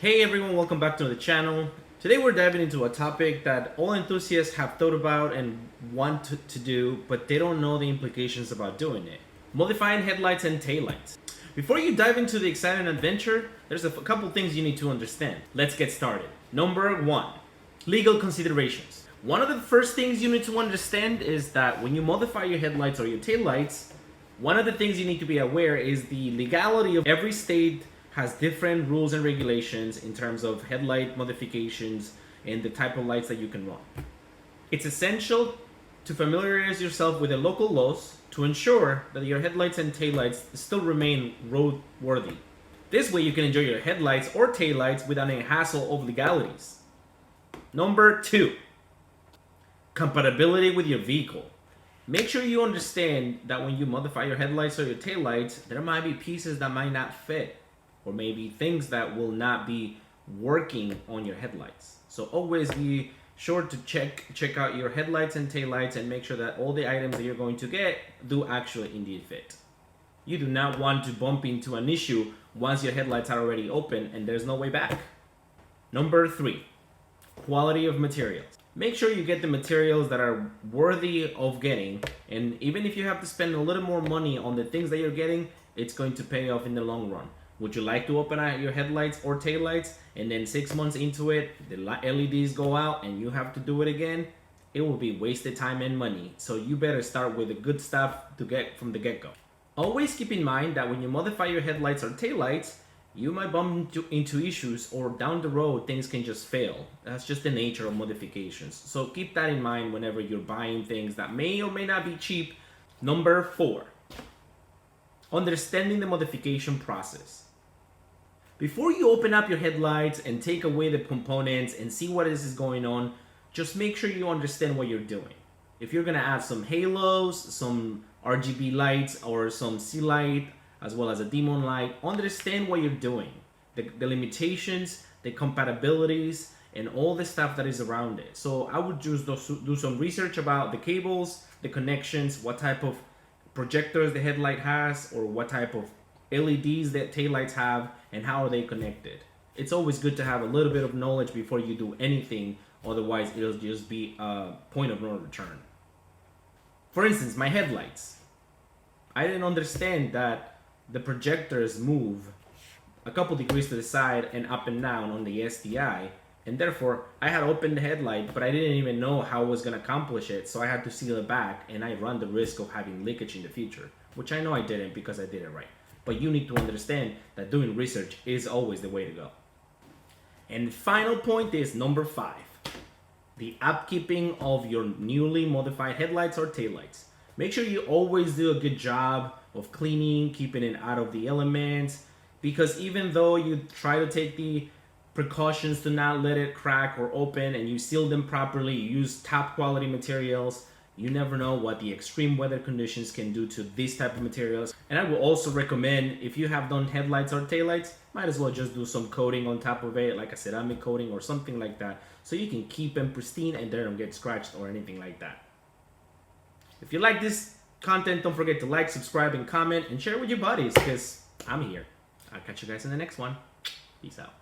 Hey everyone, welcome back to the channel. Today we're diving into a topic that all enthusiasts have thought about and want to do, but they don't know the implications about doing it. Modifying headlights and taillights. Before you dive into the exciting adventure, there's a couple things you need to understand. Let's get started. Number 1, legal considerations. One of the first things you need to understand is that when you modify your headlights or your taillights, one of the things you need to be aware is the legality of every state has different rules and regulations in terms of headlight modifications and the type of lights that you can run. It's essential to familiarize yourself with the local laws to ensure that your headlights and taillights still remain roadworthy. This way you can enjoy your headlights or taillights without any hassle of legalities. Number 2, compatibility with your vehicle. Make sure you understand that when you modify your headlights or your taillights, there might be pieces that might not fit, or maybe things that will not be working on your headlights. So always be sure to check out your headlights and taillights and make sure that all the items that you're going to get do actually indeed fit. You do not want to bump into an issue once your headlights are already open and there's no way back. Number 3, quality of materials. Make sure you get the materials that are worthy of getting, and even if you have to spend a little more money on the things that you're getting, it's going to pay off in the long run. Would you like to open out your headlights or taillights and then 6 months into it, the LEDs go out and you have to do it again? It will be wasted time and money. So you better start with the good stuff to get from the get-go. Always keep in mind that when you modify your headlights or taillights, you might bump into issues, or down the road things can just fail. That's just the nature of modifications. So keep that in mind whenever you're buying things that may or may not be cheap. Number 4, understanding the modification process. Before you open up your headlights and take away the components and see what is going on, just make sure you understand what you're doing. If you're gonna add some halos, some RGB lights, or some C light, as well as a demon light, understand what you're doing. The limitations, the compatibilities, and all the stuff that is around it. So I would just do some research about the cables, the connections, what type of projectors the headlight has, or what type of LEDs that taillights have, and how are they connected. It's always good to have a little bit of knowledge before you do anything, otherwise it'll just be a point of no return. For instance, my headlights. I didn't understand that the projectors move a couple degrees to the side and up and down on the SDI, and therefore I had opened the headlight, but I didn't even know how I was going to accomplish it, so I had to seal it back, and I run the risk of having leakage in the future, which I know I didn't because I did it right. But you need to understand that doing research is always the way to go. And the final point is number 5, the upkeeping of your newly modified headlights or taillights. Make sure you always do a good job of cleaning, keeping it out of the elements, because even though you try to take the precautions to not let it crack or open and you seal them properly, you use top quality materials, you never know what the extreme weather conditions can do to these type of materials. And I will also recommend, if you have done headlights or taillights, might as well just do some coating on top of it, like a ceramic coating or something like that, so you can keep them pristine and they don't get scratched or anything like that. If you like this content, don't forget to like, subscribe, and comment, and share with your buddies, because I'm here. I'll catch you guys in the next one. Peace out.